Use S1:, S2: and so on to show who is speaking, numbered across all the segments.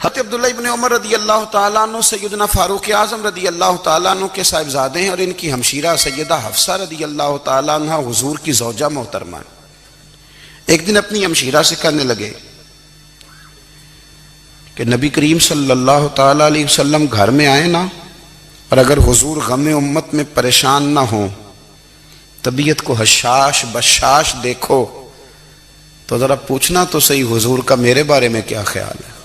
S1: हज़रत अब्दुल्ला इब्न उमर रदी अल्लाह ताला अन्हु सैयदना फारूक आज़म रदी अल्लाह ताला अन्हु के साहिबजादे हैं और इनकी हमशीरा सैयदा हफ्सा रदी अल्लाह ताला अन्हा हुजूर की ज़ौजा मोहतरमा। एक दिन अपनी हमशीरा से कहने लगे कि नबी करीम सल्लल्लाहु ताला अलैहि वसल्लम घर में आए ना, और अगर हुजूर गम उम्मत में परेशान ना हो, तबीयत को हशाश बशाश देखो, तो जरा पूछना तो सही हुजूर का मेरे बारे में क्या ख्याल है।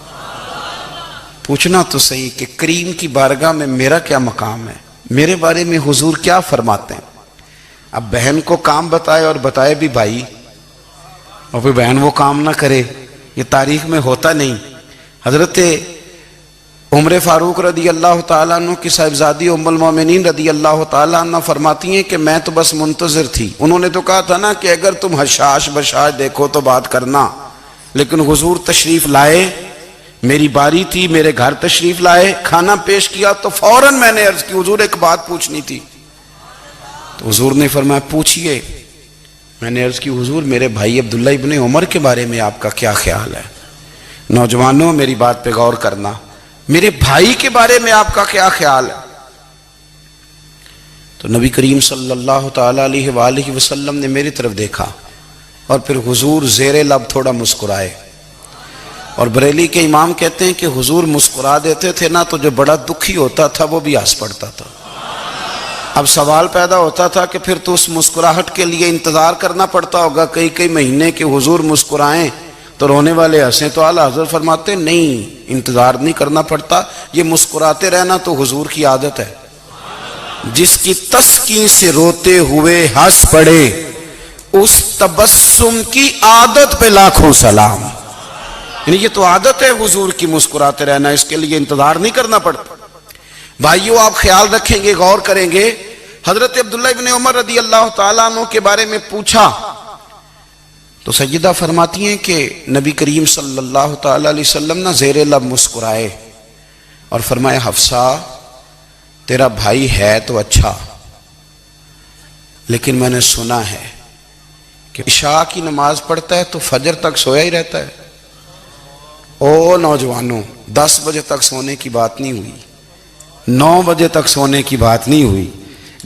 S1: पूछना तो सही कि करीम की बारगाह में मेरा क्या मकाम है, मेरे बारे में हुजूर क्या फरमाते हैं। अब बहन को काम बताए और बताए भी भाई, और फिर बहन वो काम ना करे, ये तारीख में होता नहीं। हजरत उमर फारूक रदी अल्लाह ताला अन्हु की साहिबजादी उम्मुल मोमिनीन रदी अल्लाह ताला अन्हा फरमाती हैं कि मैं तो बस मुंतजिर थी। उन्होंने तो कहा था ना कि अगर तुम हशाश बशाश देखो तो बात करना, लेकिन हुजूर तशरीफ लाए, मेरी बारी थी, मेरे घर तशरीफ लाए, खाना पेश किया तो फौरन मैंने अर्ज की हुजूर एक बात पूछनी थी। तो हुजूर ने फरमाया पूछिए। मैंने अर्ज की हुजूर मेरे भाई अब्दुल्ला इब्न उमर के बारे में आपका क्या ख्याल है। नौजवानों मेरी बात पे गौर करना, मेरे भाई के बारे में आपका क्या ख्याल है। तो नबी करीम सल्लल्लाहु ताला अलैहि वसल्लम ने मेरी तरफ देखा और फिर हुजूर ज़ेरे लब थोड़ा मुस्कुराए। और बरेली के इमाम कहते हैं कि हुजूर मुस्कुरा देते थे ना, तो जो बड़ा दुखी होता था वो भी हंस पड़ता था। अब सवाल पैदा होता था कि फिर तो उस मुस्कुराहट के लिए इंतजार करना पड़ता होगा कई कई महीने के हुजूर मुस्कुराएं तो रोने वाले हंसें। तो आला हज़रत फरमाते नहीं, इंतजार नहीं करना पड़ता, ये मुस्कुराते रहना तो हुजूर की आदत है। जिसकी तस्कीन से रोते हुए हंस पड़े, उस तबस्सुम की आदत पे लाखों सलाम। यानी ये तो आदत है हुजूर की मुस्कुराते रहना, इसके लिए इंतजार नहीं करना पड़ता। भाइयों आप ख्याल रखेंगे, गौर करेंगे। हजरत अब्दुल्ला इब्न उमर रदी अल्लाह ताला अन्हु के बारे में पूछा तो सैयदा फरमाती हैं कि नबी करीम सल्लल्लाहु ताला अलैहि वसल्लम ना ज़ेरे लब मुस्कुराए और फरमाया हफ्सा तेरा भाई है तो अच्छा, लेकिन मैंने सुना है कि इशा की नमाज पढ़ता है तो फजर तक सोया ही रहता है। ओ नौजवानों, 10 बजे तक सोने की बात नहीं हुई, 9 बजे तक सोने की बात नहीं हुई,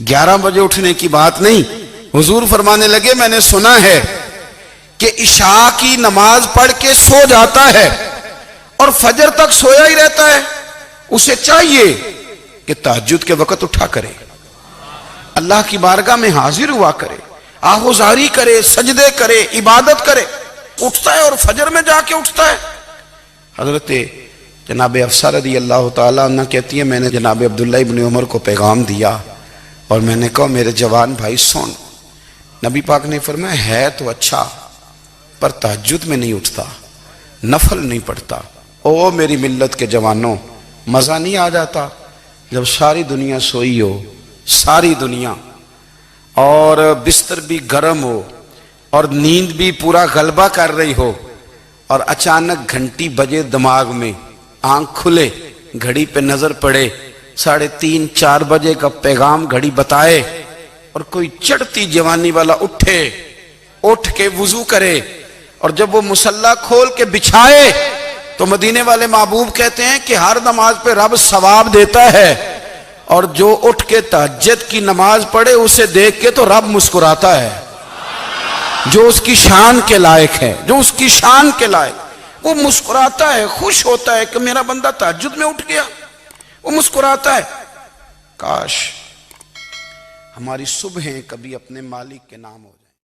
S1: 11 बजे उठने की बात नहीं। हुजूर फरमाने लगे मैंने सुना है कि इशा की नमाज पढ़ के सो जाता है और फजर तक सोया ही रहता है। उसे चाहिए कि तहज्जुद के वक्त उठा करे, अल्लाह की बारगाह में हाजिर हुआ करे, आहुजारी करे, सजदे करे, इबादत करे। उठता है और फजर में जाके उठता है। हजरत जनाब हफ्सा रदी अल्लाह ताला अन्हा कहती है मैंने जनाब अब्दुल्ला इब्न उमर को पैगाम दिया और मैंने कहा मेरे जवान भाई सुन। नबी पाक ने फरमाया है तो अच्छा, पर तहज्जुद में नहीं उठता, नफल नहीं पढ़ता। ओ मेरी मिल्लत के जवानों, मज़ा नहीं आ जाता जब सारी दुनिया सोई हो, सारी दुनिया, और बिस्तर भी गर्म हो और नींद भी पूरा गलबा कर रही हो, और अचानक घंटी बजे दिमाग में, आंख खुले, घड़ी पे नजर पड़े, 3:30 4 बजे का पैगाम घड़ी बताए, और कोई चढ़ती जवानी वाला उठे, उठ के वुजू करे, और जब वो मुसल्ला खोल के बिछाए तो मदीने वाले महबूब कहते हैं कि हर नमाज पे रब सवाब देता है, और जो उठ के तहज्जुद की नमाज पढ़े उसे देख के तो रब मुस्कुराता है। जो उसकी शान के लायक है, जो उसकी शान के लायक, वो मुस्कुराता है, खुश होता है कि मेरा बंदा तहज्जुद में उठ गया, वो मुस्कुराता है। काश हमारी सुबहें कभी अपने मालिक के नाम हो जाए।